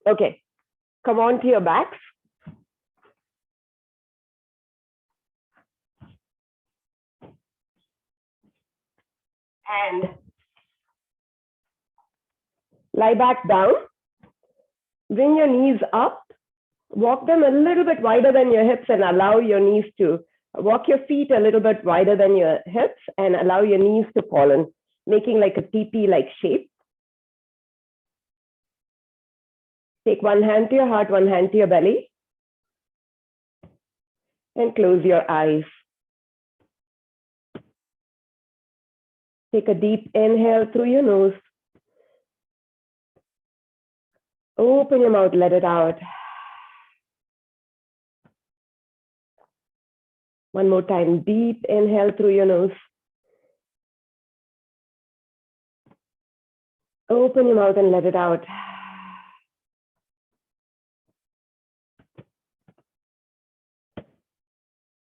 Okay, come on to your backs. And lie back down. Bring your knees up. Walk them a little bit wider than your hips and allow your knees to walk your feet a little bit wider than your hips and allow your knees to fall in, making like a teepee-like shape. Take one hand to your heart, one hand to your belly. And close your eyes. Take a deep inhale through your nose. Open your mouth, let it out. One more time, deep inhale through your nose. Open your mouth and let it out.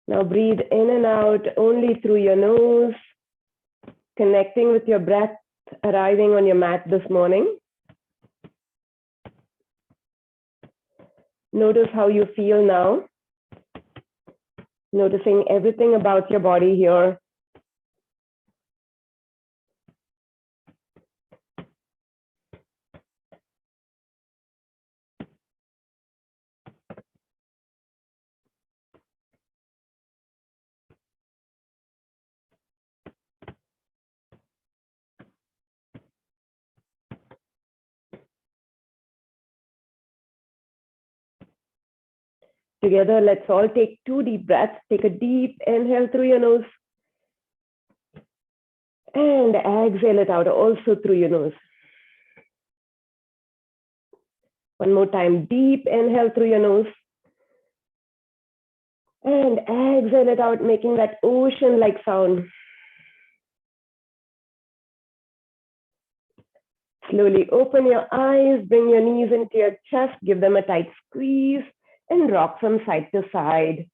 Now breathe in and out only through your nose, connecting with your breath arriving on your mat this morning. Notice how you feel now. Noticing everything about your body here. Together, let's all take 2 deep breaths. Take a deep inhale through your nose. And exhale it out also through your nose. One more time, deep inhale through your nose. And exhale it out, making that ocean-like sound. Slowly open your eyes, bring your knees into your chest, give them a tight squeeze, and rock from side to side.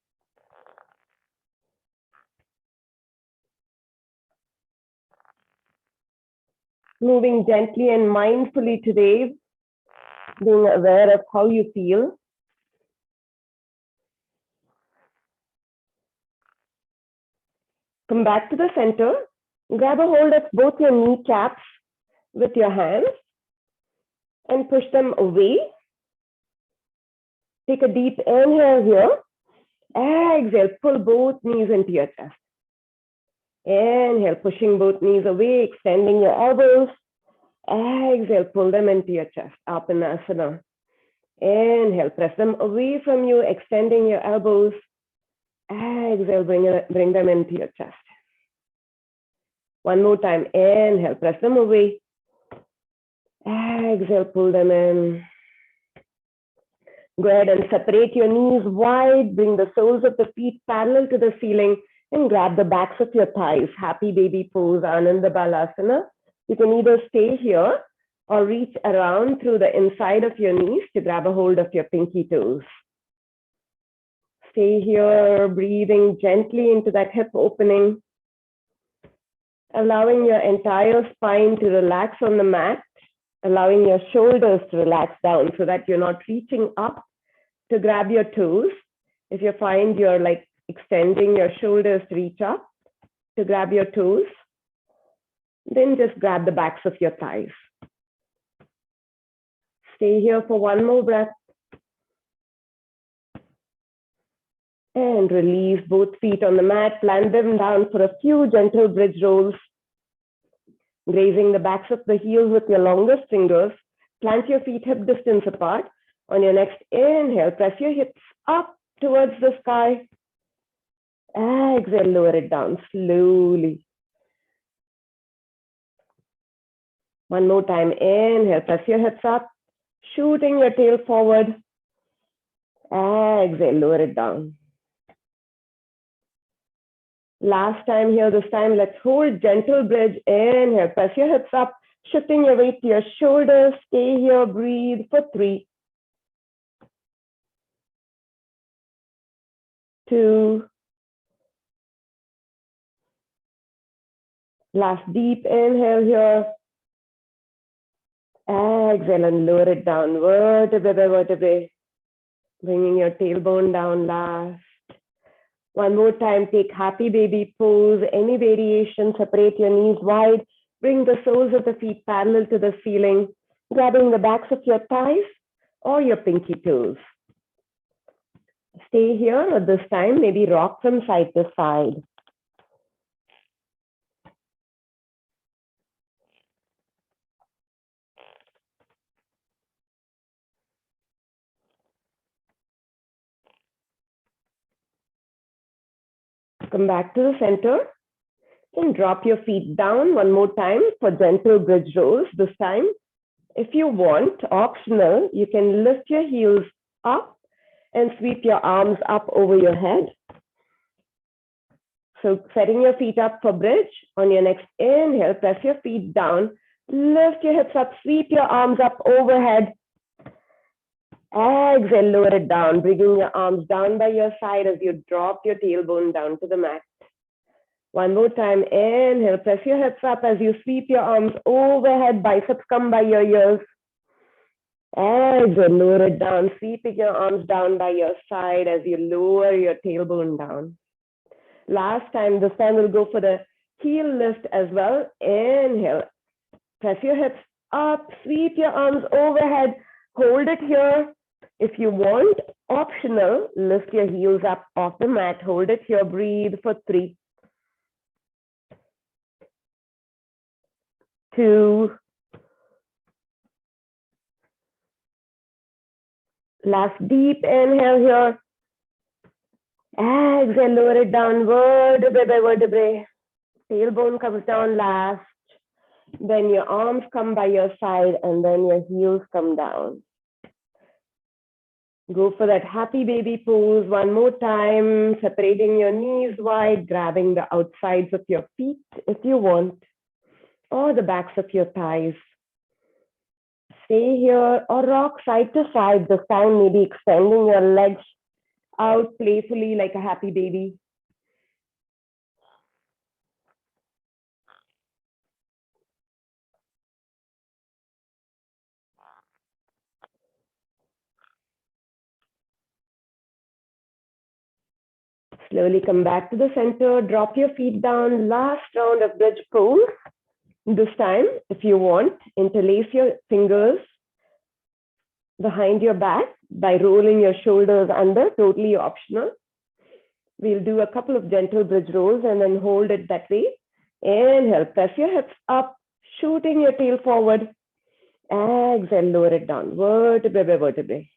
Moving gently and mindfully today, being aware of how you feel. Come back to the center. Grab a hold of both your kneecaps with your hands and push them away. Take a deep inhale here. Exhale, pull both knees into your chest. Inhale, pushing both knees away, extending your elbows. Exhale, pull them into your chest, Apanasana. Inhale, press them away from you, extending your elbows. Exhale, bring them into your chest. One more time, inhale, press them away. Exhale, pull them in. Go ahead and separate your knees wide, bring the soles of the feet parallel to the ceiling, and grab the backs of your thighs. Happy baby pose, Ananda Balasana. You can either stay here or reach around through the inside of your knees to grab a hold of your pinky toes. Stay here, breathing gently into that hip opening, allowing your entire spine to relax on the mat, allowing your shoulders to relax down so that you're not reaching up to grab your toes. If you find you're like extending your shoulders to reach up to grab your toes, then just grab the backs of your thighs. Stay here for one more breath. And release both feet on the mat, plant them down for a few gentle bridge rolls. Grazing the backs of the heels with your longest fingers. Plant your feet hip distance apart. On your next inhale, press your hips up towards the sky. Exhale, lower it down slowly. One more time, inhale, press your hips up, shooting your tail forward. Exhale, lower it down. Last time here, this time, let's hold gentle bridge. Inhale, press your hips up, shifting your weight to your shoulders. Stay here, breathe for 3, 2. Last deep inhale here. Exhale and lower it down, vertebrae by vertebrae. Bringing your tailbone down last. One more time, take happy baby pose. Any variation, separate your knees wide. Bring the soles of the feet parallel to the ceiling, grabbing the backs of your thighs or your pinky toes. Stay here, or this time, maybe rock from side to side. Come back to the center and drop your feet down one more time for gentle bridge rolls. This time, if you want, optional, you can lift your heels up and sweep your arms up over your head. So setting your feet up for bridge. On your next inhale, press your feet down, lift your hips up, sweep your arms up overhead. Exhale, lower it down, bringing your arms down by your side as you drop your tailbone down to the mat. One more time, inhale, press your hips up as you sweep your arms overhead, biceps come by your ears. Exhale, lower it down, sweeping your arms down by your side as you lower your tailbone down. Last time, this time we'll go for the heel lift as well. Inhale, press your hips up, sweep your arms overhead, hold it here. If you want, optional, lift your heels up off the mat, hold it here, breathe for 3, 2, last deep inhale here. Exhale, lower it down, vertebrae by vertebrae. Tailbone comes down last. Then your arms come by your side and then your heels come down. Go for that happy baby pose one more time, separating your knees wide, grabbing the outsides of your feet if you want, or the backs of your thighs. Stay here or rock side to side. This time, maybe extending your legs out playfully like a happy baby. Slowly come back to the center, drop your feet down, last round of bridge pose. This time, if you want, interlace your fingers behind your back by rolling your shoulders under, totally optional. We'll do a couple of gentle bridge rolls and then hold it that way. Inhale, press your hips up, shooting your tail forward. Exhale, lower it down, vertebrae by vertebrae.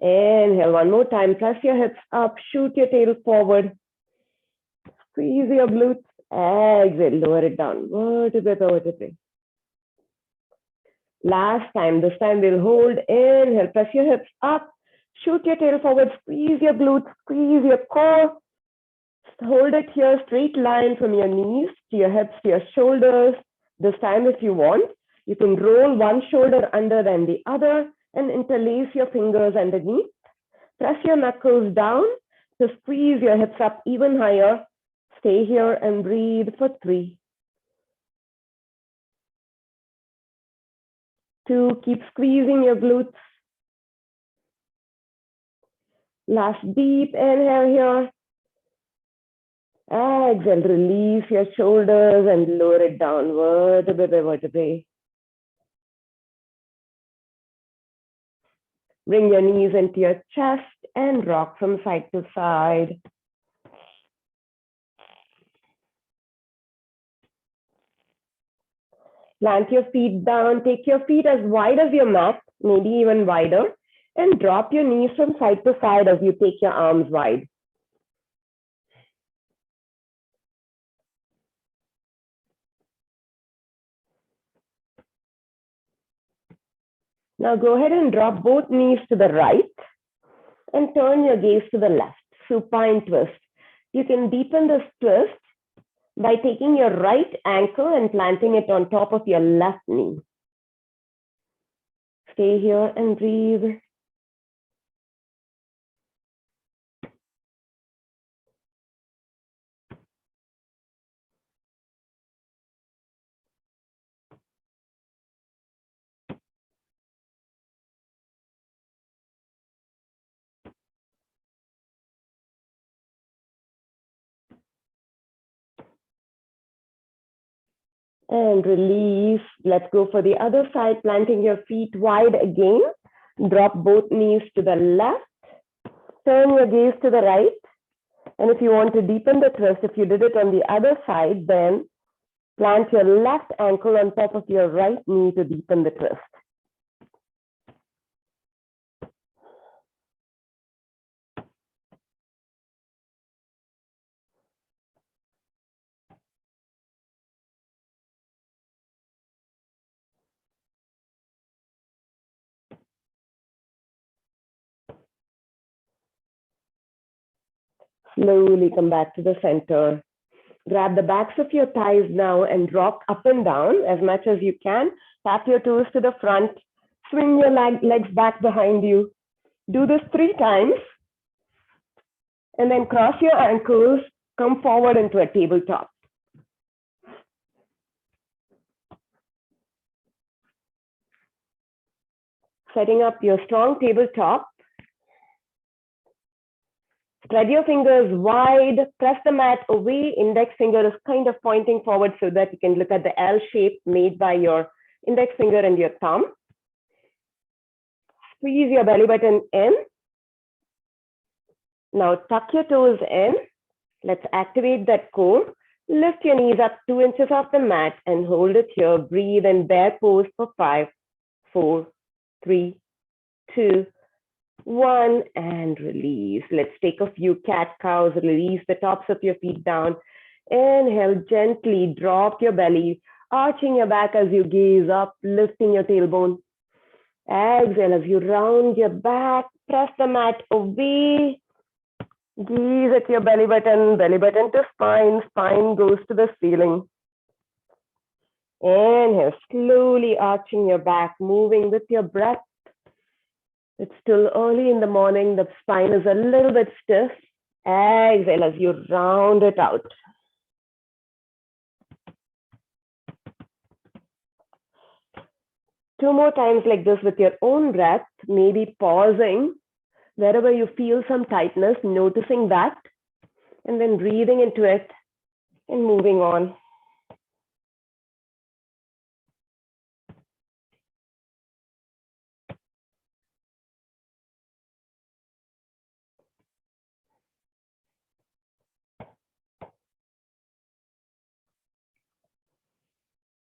Inhale, one more time, press your hips up, shoot your tail forward. Squeeze your glutes. Exhale, lower it down, vertebrae by vertebrae. Last time, this time we'll hold. Inhale, press your hips up, shoot your tail forward, squeeze your glutes, squeeze your core. Hold it here, straight line from your knees to your hips to your shoulders. This time, if you want, you can roll one shoulder under than the other and interlace your fingers underneath. Press your knuckles down to squeeze your hips up even higher. Stay here and breathe for 3, 2, keep squeezing your glutes. Last deep inhale here. Exhale, release your shoulders and lower it down, vertebrae by vertebrae. Bring your knees into your chest and rock from side to side. Plant your feet down, take your feet as wide as your mat, maybe even wider, and drop your knees from side to side as you take your arms wide. Now go ahead and drop both knees to the right and turn your gaze to the left, supine twist. You can deepen this twist by taking your right ankle and planting it on top of your left knee. Stay here and breathe. And release. Let's go for the other side, planting your feet wide again. Drop both knees to the left. Turn your gaze to the right. And if you want to deepen the twist, if you did it on the other side, then plant your left ankle on top of your right knee to deepen the twist. Slowly come back to the center. Grab the backs of your thighs now and rock up and down as much as you can. Tap your toes to the front. Swing your legs back behind you. Do this 3 times. And then cross your ankles. Come forward into a tabletop. Setting up your strong tabletop. Spread your fingers wide, press the mat away, index finger is kind of pointing forward so that you can look at the L shape made by your index finger and your thumb. Squeeze your belly button in. Now tuck your toes in. Let's activate that core. Lift your knees up 2 inches off the mat and hold it here. Breathe in bear pose for 5, 4, 3, 2, 1, and release. Let's take a few cat cows. Release the tops of your feet down. Inhale, gently drop your belly, arching your back as you gaze up, lifting your tailbone. Exhale as you round your back, press the mat away. Gaze at your belly button to spine, spine goes to the ceiling. Inhale, slowly arching your back, moving with your breath. It's still early in the morning, the spine is a little bit stiff. Exhale as you round it out. Two more times like this with your own breath, maybe pausing wherever you feel some tightness, noticing that, and then breathing into it and moving on.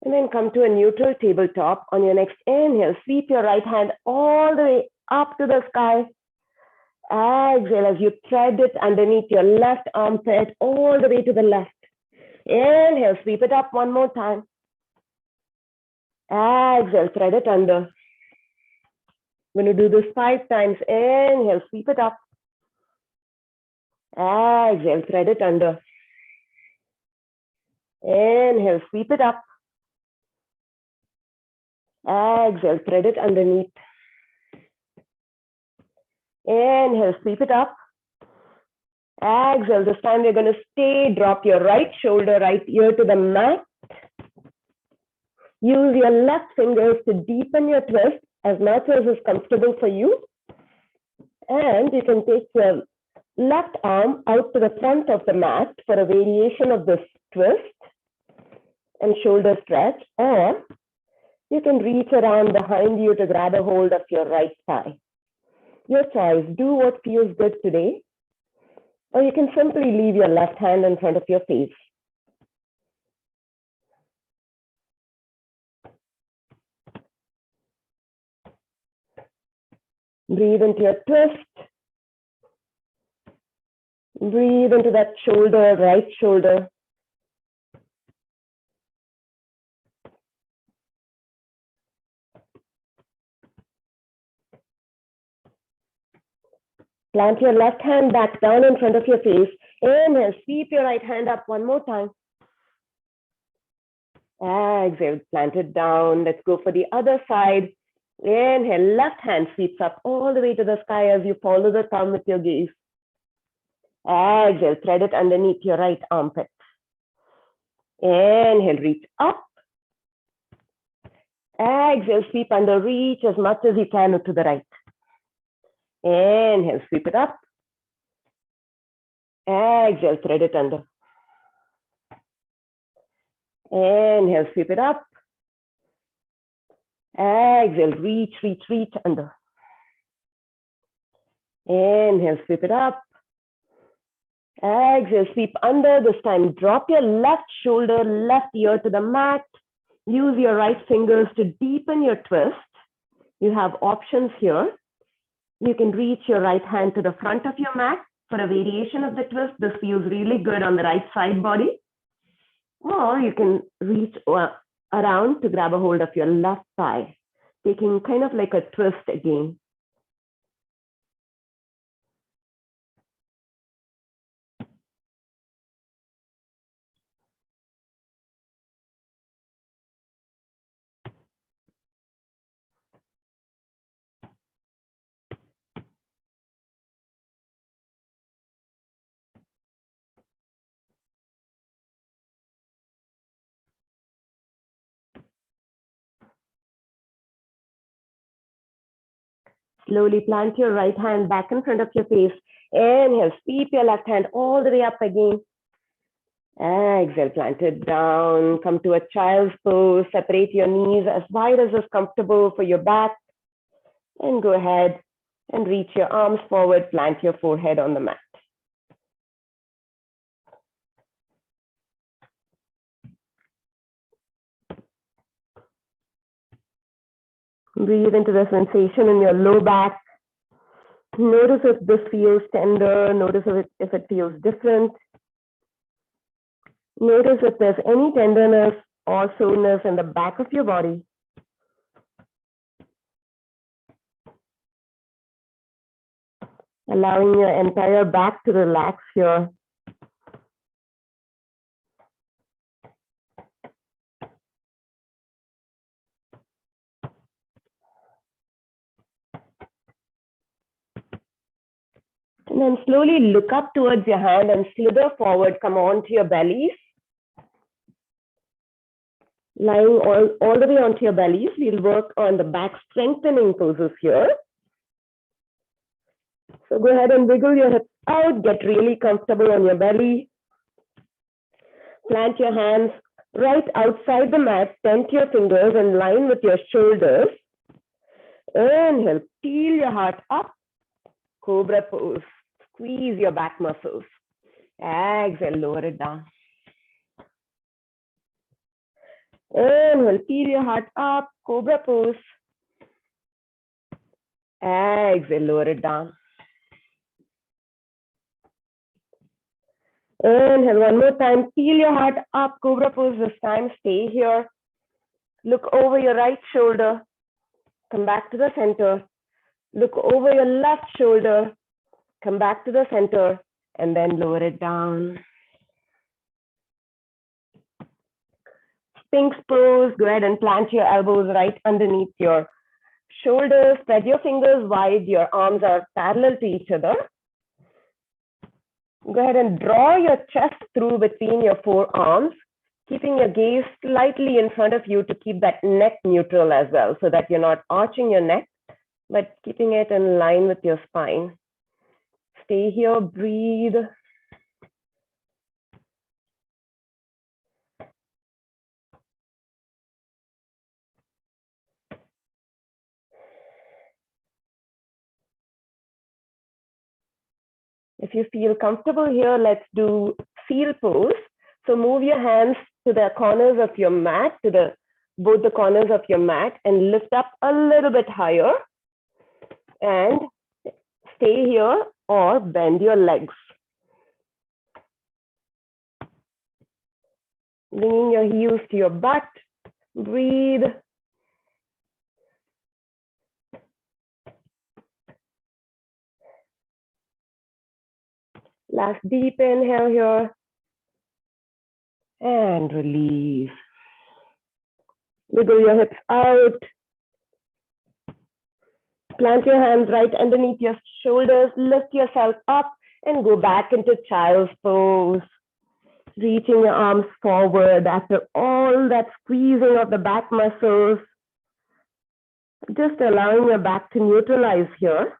And then come to a neutral tabletop. On your next inhale, sweep your right hand all the way up to the sky. Exhale as you thread it underneath your left armpit all the way to the left. Inhale, sweep it up one more time. Exhale, thread it under. When you do this 5 times, inhale, sweep it up. Exhale, thread it under. Inhale, sweep it up. Exhale, thread it underneath. Inhale, sweep it up. Exhale, this time we're going to stay. Drop your right shoulder, right ear to the mat. Use your left fingers to deepen your twist as much as is comfortable for you. And you can take your left arm out to the front of the mat for a variation of this twist and shoulder stretch, or you can reach around behind you to grab a hold of your right thigh. Your choice, do what feels good today, or you can simply leave your left hand in front of your face. Breathe into your twist. Breathe into that shoulder, right shoulder. Plant your left hand back down in front of your face. Inhale, sweep your right hand up one more time. Exhale, plant it down. Let's go for the other side. Inhale, left hand sweeps up all the way to the sky as you follow the thumb with your gaze. Exhale, thread it underneath your right armpit. Inhale, reach up. Exhale, sweep under, reach as much as you can to the right. Inhale, sweep it up. Exhale, thread it under. Inhale, sweep it up. Exhale, reach, reach, reach under. Inhale, sweep it up. Exhale, sweep under. This time, drop your left shoulder, left ear to the mat. Use your right fingers to deepen your twist. You have options here. You can reach your right hand to the front of your mat for a variation of the twist. This feels really good on the right side body. Or you can reach around to grab a hold of your left thigh, taking kind of like a twist again. Slowly plant your right hand back in front of your face. Inhale, sweep your left hand all the way up again. Exhale, plant it down. Come to a child's pose. Separate your knees as wide as is comfortable for your back. And go ahead and reach your arms forward. Plant your forehead on the mat. Breathe into the sensation in your low back. Notice if this feels tender. Notice if it feels different. Notice if there's any tenderness or soreness in the back of your body. Allowing your entire back to relax here. And then slowly look up towards your hand and slither forward. Come on to your bellies. Lying all the way onto your bellies. We'll work on the back strengthening poses here. So go ahead and wiggle your hips out. Get really comfortable on your belly. Plant your hands right outside the mat. Tent your fingers in line with your shoulders. Inhale, peel your heart up. Cobra pose. Squeeze your back muscles. Exhale, lower it down. Inhale, peel your heart up. Cobra pose. Exhale, lower it down. Inhale, one more time. Peel your heart up. Cobra pose this time. Stay here. Look over your right shoulder. Come back to the center. Look over your left shoulder. Come back to the center. And then lower it down. Sphinx pose. Go ahead and plant your elbows right underneath your shoulders. Spread your fingers wide. Your arms are parallel to each other. Go ahead and draw your chest through between your forearms, keeping your gaze slightly in front of you to keep that neck neutral as well, so that you're not arching your neck, but keeping it in line with your spine. Stay here, breathe. If you feel comfortable here, let's do seal pose. So move your hands to the corners of your mat, to both the corners of your mat, and lift up a little bit higher. And stay here or bend your legs. Bringing your heels to your butt. Breathe. Last deep inhale here. And release. Wiggle your hips out. Plant your hands right underneath your shoulders. Lift yourself up and go back into child's pose. Reaching your arms forward after all that squeezing of the back muscles. Just allowing your back to neutralize here.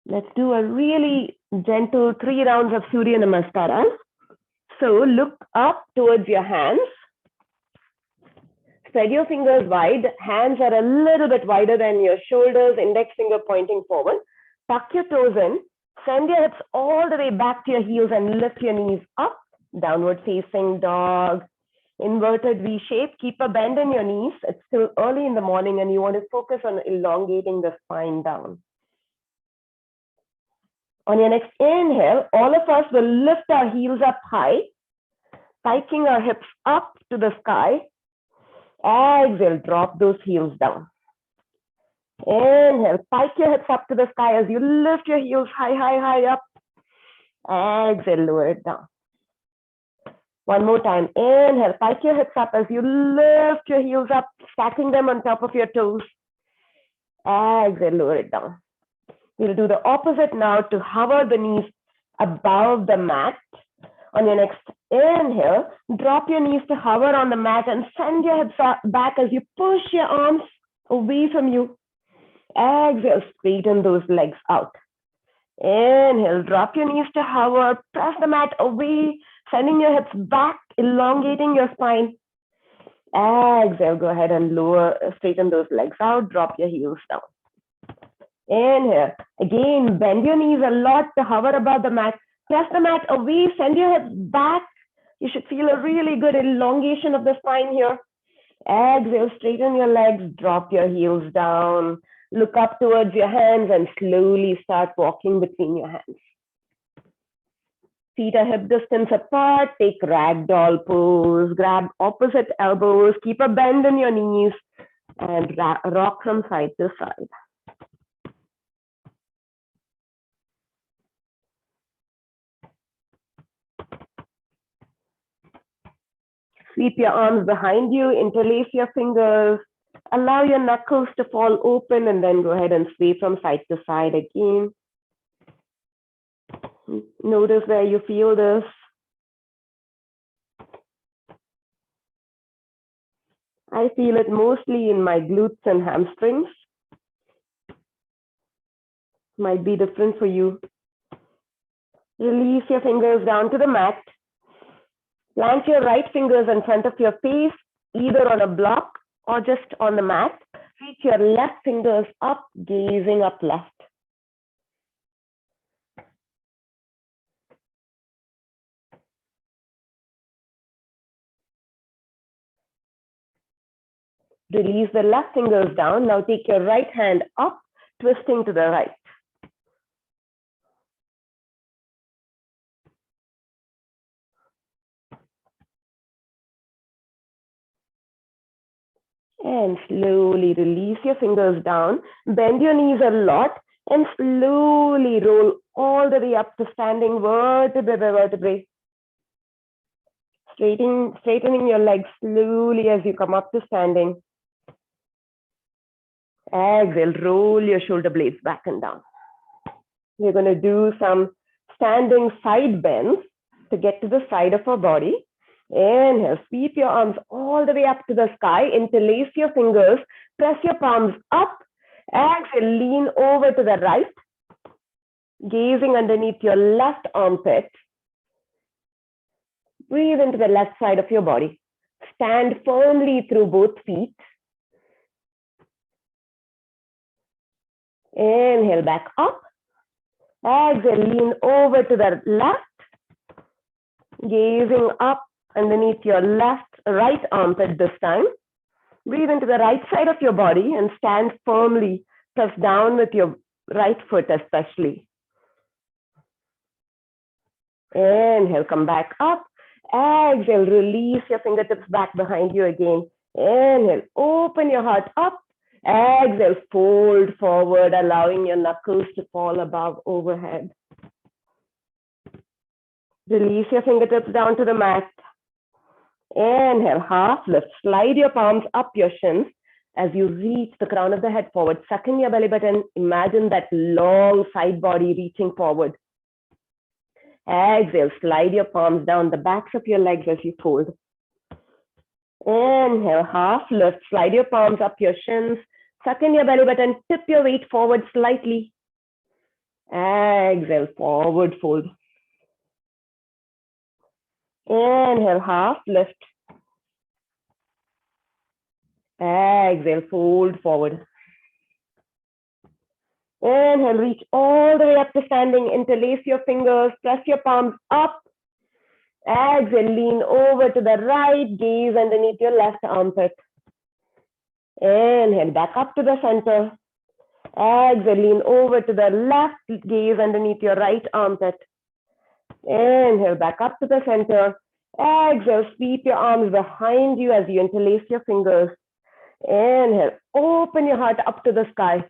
Let's do a really gentle 3 rounds of Surya Namaskaras. So look up towards your hands. Spread your fingers wide. Hands are a little bit wider than your shoulders, index finger pointing forward. Tuck your toes in. Send your hips all the way back to your heels and lift your knees up. Downward facing dog. Inverted V shape. Keep a bend in your knees. It's still early in the morning and you want to focus on elongating the spine down. On your next inhale, all of us will lift our heels up high, spiking our hips up to the sky. Exhale, drop those heels down. Inhale, pike your hips up to the sky as you lift your heels high, high, high up. Exhale, lower it down. One more time. Inhale, pike your hips up as you lift your heels up, stacking them on top of your toes. Exhale, lower it down. We'll do the opposite now to hover the knees above the mat. On your next inhale, drop your knees to hover on the mat and send your hips back as you push your arms away from you. Exhale, straighten those legs out. Inhale, drop your knees to hover, press the mat away, sending your hips back, elongating your spine. Exhale, go ahead and lower, straighten those legs out, drop your heels down. Inhale, again, bend your knees a lot to hover above the mat. Press the mat away, send your hips back. You should feel a really good elongation of the spine here. Exhale, straighten your legs, drop your heels down. Look up towards your hands and slowly start walking between your hands. Feet are hip distance apart. Take ragdoll pose. Grab opposite elbows. Keep a bend in your knees and rock from side to side. Sweep your arms behind you, interlace your fingers, allow your knuckles to fall open and then go ahead and sway from side to side again. Notice where you feel this. I feel it mostly in my glutes and hamstrings. Might be different for you. Release your fingers down to the mat. Plant your right fingers in front of your face, either on a block or just on the mat. Reach your left fingers up, gazing up left. Release the left fingers down. Now take your right hand up, twisting to the right. And slowly release your fingers down. Bend your knees a lot and slowly roll all the way up to standing vertebrae by vertebrae. Straightening your legs slowly as you come up to standing. Exhale, roll your shoulder blades back and down. We're going to do some standing side bends to get to the side of our body. Inhale, sweep your arms all the way up to the sky, interlace your fingers, press your palms up. Exhale, lean over to the right, gazing underneath your left armpit. Breathe into the left side of your body. Stand firmly through both feet. Inhale, back up. Exhale, lean over to the left, gazing up underneath your right armpit this time. Breathe into the right side of your body and stand firmly. Press down with your right foot especially. Inhale, come back up. Exhale, release your fingertips back behind you again. Inhale, open your heart up. Exhale, fold forward, allowing your knuckles to fall above overhead. Release your fingertips down to the mat. Inhale, half lift. Slide your palms up your shins as you reach the crown of the head forward. Suck in your belly button. Imagine that long side body reaching forward. Exhale, slide your palms down the backs of your legs as you fold. Inhale, half lift. Slide your palms up your shins. Suck in your belly button. Tip your weight forward slightly. Exhale, forward fold. Inhale, half lift. Exhale, fold forward. Inhale, reach all the way up to standing. Interlace your fingers, press your palms up. Exhale, lean over to the right, gaze underneath your left armpit. Inhale, back up to the center. Exhale, lean over to the left, gaze underneath your right armpit. Inhale, back up to the center. Exhale, sweep your arms behind you as you interlace your fingers. Inhale, open your heart up to the sky.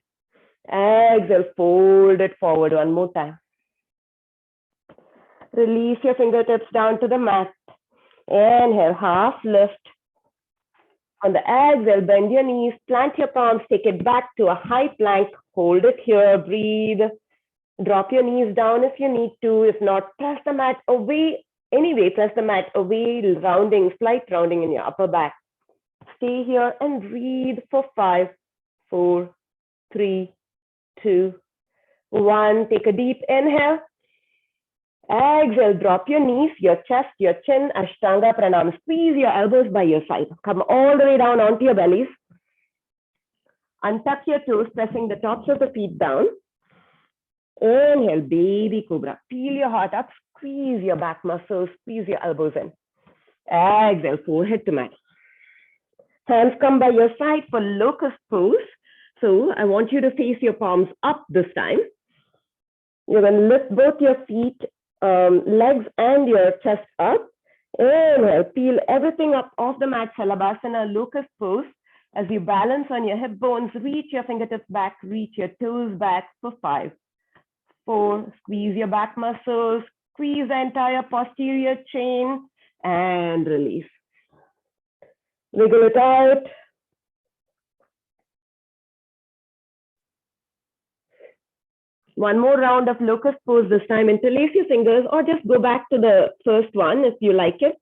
Exhale, fold it forward one more time. Release your fingertips down to the mat. Inhale, half lift. On the exhale, bend your knees, plant your palms, take it back to a high plank. Hold it here, breathe. Drop your knees down if you need to. If not, press the mat away. Anyway, press the mat away, rounding, slight rounding in your upper back. Stay here and breathe for 5, 4, 3, 2, 1. Take a deep inhale. Exhale, drop your knees, your chest, your chin, Ashtanga Pranam. Squeeze your elbows by your side. Come all the way down onto your bellies. Untuck your toes, pressing the tops of the feet down. Inhale, baby cobra. Peel your heart up, squeeze your back muscles, squeeze your elbows in. Exhale, forehead to mat. Hands come by your side for locust pose. So I want you to face your palms up this time. You're going to lift both your feet, legs and your chest up. Inhale, peel everything up off the mat, Shalabhasana, locust pose. As you balance on your hip bones, reach your fingertips back, reach your toes back for 5, 4, squeeze your back muscles, squeeze the entire posterior chain and release. Wiggle it out. One more round of locust pose this time. Interlace your fingers or just go back to the first one if you like it.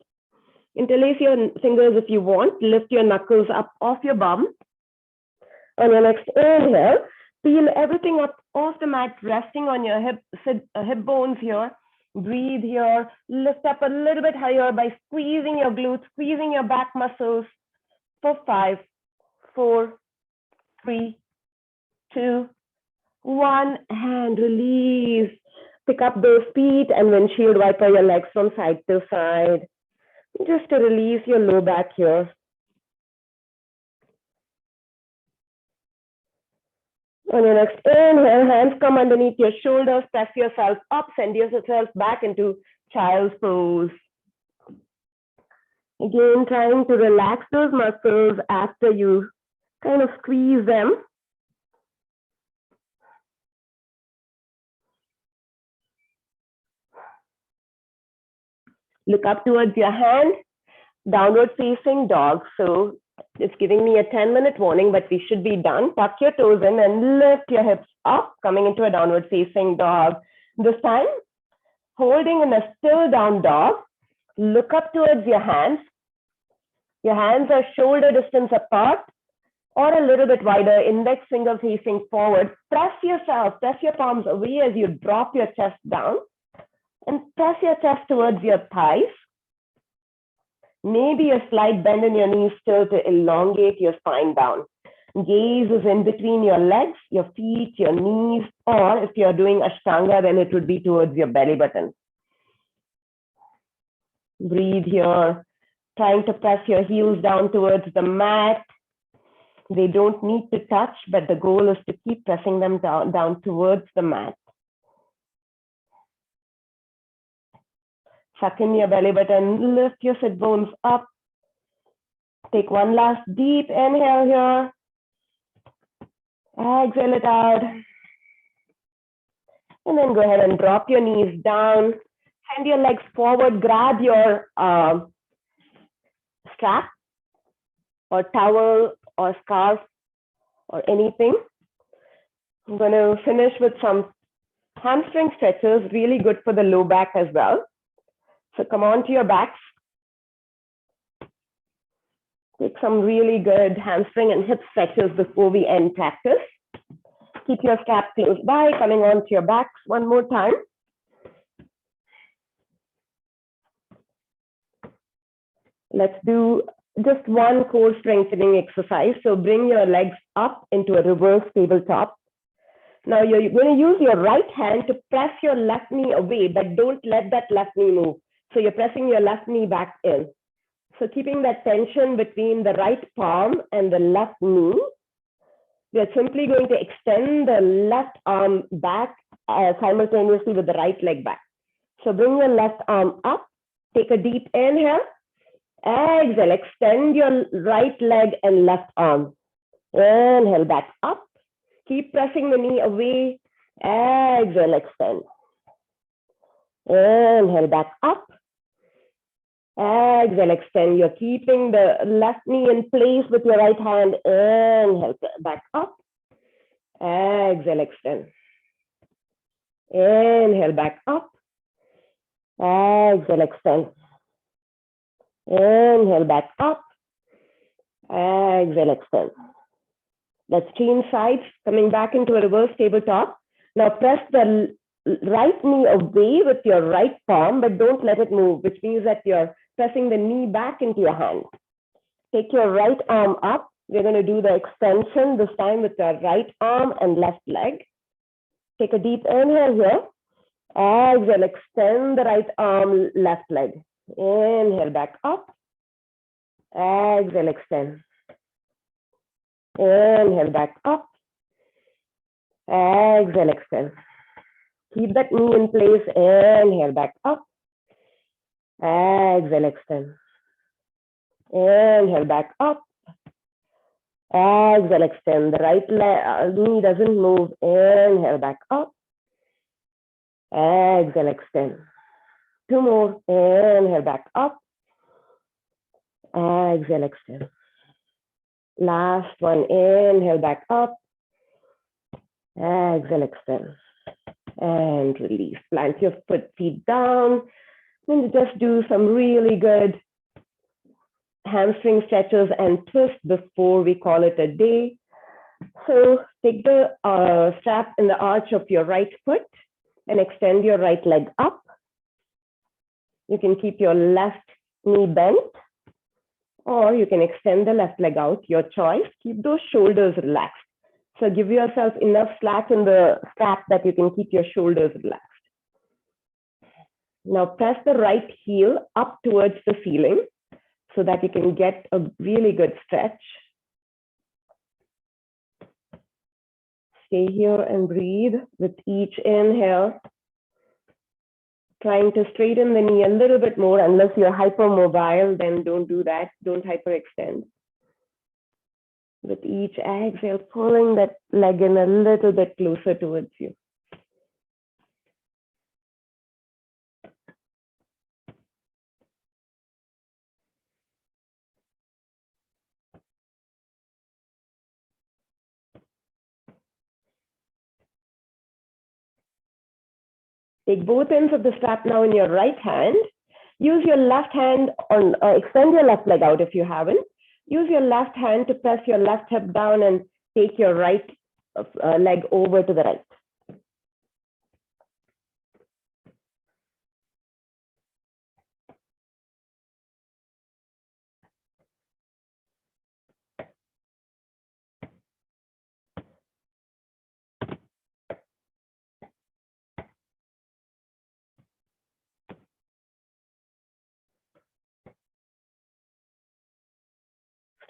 Interlace your fingers if you want. Lift your knuckles up off your bum. On your next inhale, peel everything up off the mat, resting on your hip bones here. Breathe here. Lift up a little bit higher by squeezing your glutes, squeezing your back muscles for 5, 4, 3, 2, 1, and release. Pick up those feet and windshield wiper your legs from side to side. Just to release your low back here. On your next inhale, hands come underneath your shoulders, press yourself up, send yourself back into child's pose. Again, trying to relax those muscles after you kind of squeeze them. Look up towards your hand, downward facing dog. So it's giving me a 10-minute warning, but we should be done. Tuck your toes in and lift your hips up, coming into a downward facing dog. This time, holding in a still down dog, look up towards your hands. Your hands are shoulder distance apart or a little bit wider, index finger facing forward. Press your palms away as you drop your chest down and press your chest towards your thighs. Maybe a slight bend in your knees still to elongate your spine down. Gaze is in between your legs, your feet, your knees, or if you're doing Ashtanga, then it would be towards your belly button. Breathe here, trying to press your heels down towards the mat. They don't need to touch, but the goal is to keep pressing them down towards the mat. Suck in your belly button, lift your sit bones up. Take one last deep inhale here. Exhale it out. And then go ahead and drop your knees down. Send your legs forward, grab your strap or towel or scarf or anything. I'm going to finish with some hamstring stretches, really good for the low back as well. So come on to your backs. Take some really good hamstring and hip stretches before we end practice. Keep your strap close by, coming onto your backs one more time. Let's do just one core strengthening exercise. So bring your legs up into a reverse tabletop. Now you're going to use your right hand to press your left knee away, but don't let that left knee move. So you're pressing your left knee back in. So keeping that tension between the right palm and the left knee, we're simply going to extend the left arm back simultaneously with the right leg back. So bring your left arm up, take a deep inhale, exhale, extend your right leg and left arm. Inhale back up, keep pressing the knee away, exhale, extend. Inhale back up, exhale, extend. You're keeping the left knee in place with your right hand. Inhale back up, exhale, extend. Inhale back up, exhale, extend. Inhale back up, exhale, extend. Let's change sides, coming back into a reverse tabletop. Now press the right knee away with your right palm, but don't let it move, which means that you're pressing the knee back into your hand. Take your right arm up. We're going to do the extension, this time with your right arm and left leg. Take a deep inhale here. Exhale, extend the right arm, left leg. Inhale back up. Exhale, extend. Inhale back up. Exhale, extend. Keep that knee in place. Inhale back up. Exhale, extend. Inhale back up. Exhale, extend. The right knee doesn't move. Inhale back up. Exhale, extend. Two more. Inhale back up. Exhale, extend. Last one. Inhale back up. Exhale, extend. And release. Plant your feet down. And just do some really good hamstring stretches and twist before we call it a day. So take the strap in the arch of your right foot and extend your right leg up. You can keep your left knee bent, or you can extend the left leg out, your choice. Keep those shoulders relaxed. So give yourself enough slack in the strap that you can keep your shoulders relaxed. Now press the right heel up towards the ceiling so that you can get a really good stretch. Stay here and breathe with each inhale. Trying to straighten the knee a little bit more. Unless you're hypermobile, then don't do that. Don't hyperextend. With each exhale, pulling that leg in a little bit closer towards you. Take both ends of the strap now in your right hand. Use your left hand on, extend your left leg out if you haven't. Use your left hand to press your left hip down and take your right leg over to the right.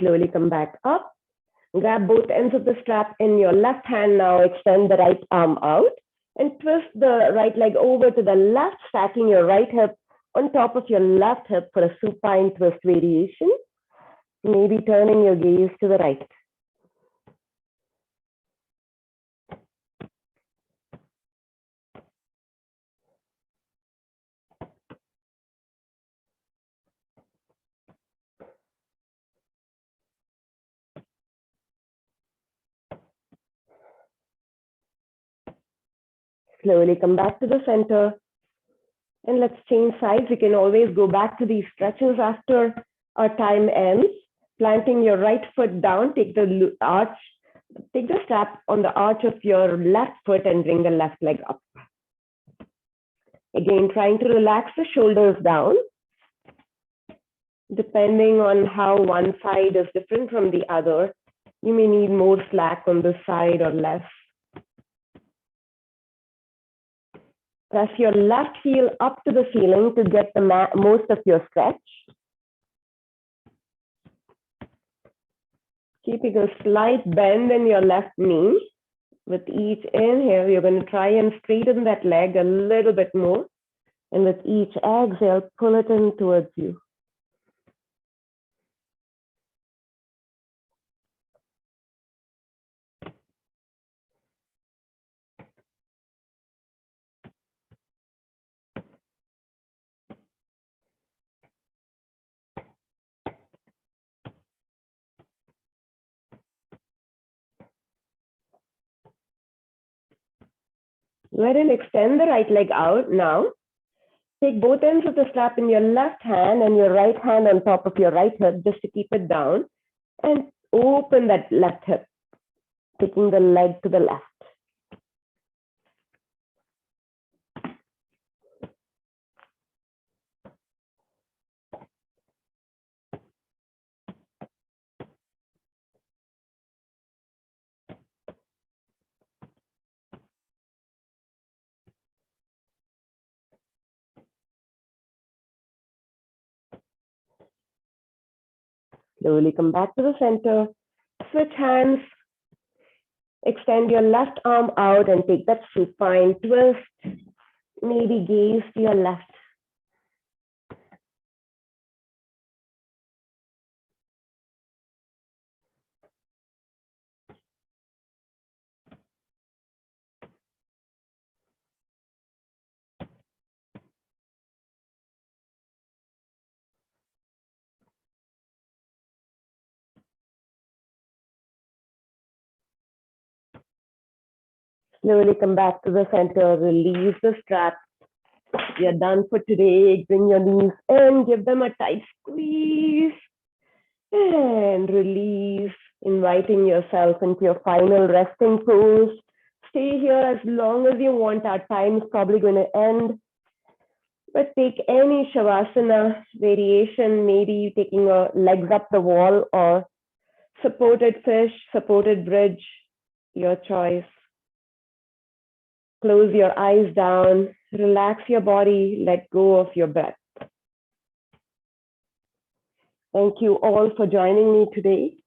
Slowly come back up. Grab both ends of the strap in your left hand now. Extend the right arm out and twist the right leg over to the left, stacking your right hip on top of your left hip for a supine twist variation. Maybe turning your gaze to the right. Slowly come back to the center. And let's change sides. You can always go back to these stretches after our time ends. Planting your right foot down, take the arch Take the strap on the arch of your left foot and bring the left leg up. Again, trying to relax the shoulders down. Depending on how one side is different from the other, you may need more slack on this side or less. Press your left heel up to the ceiling to get the most of your stretch. Keeping a slight bend in your left knee. With each inhale, you're going to try and straighten that leg a little bit more. And with each exhale, pull it in towards you. Go ahead and extend the right leg out now. Take both ends of the strap in your left hand and your right hand on top of your right hip just to keep it down. And open that left hip, taking the leg to the left. Slowly come back to the center. Switch hands. Extend your left arm out and take that supine twist. Maybe gaze to your left. Slowly come back to the center. Release the strap. You're done for today. Bring your knees in. Give them a tight squeeze. And release. Inviting yourself into your final resting pose. Stay here as long as you want. Our time is probably going to end. But take any Shavasana variation, maybe taking your legs up the wall or supported fish, supported bridge, your choice. Close your eyes down, relax your body, let go of your breath. Thank you all for joining me today.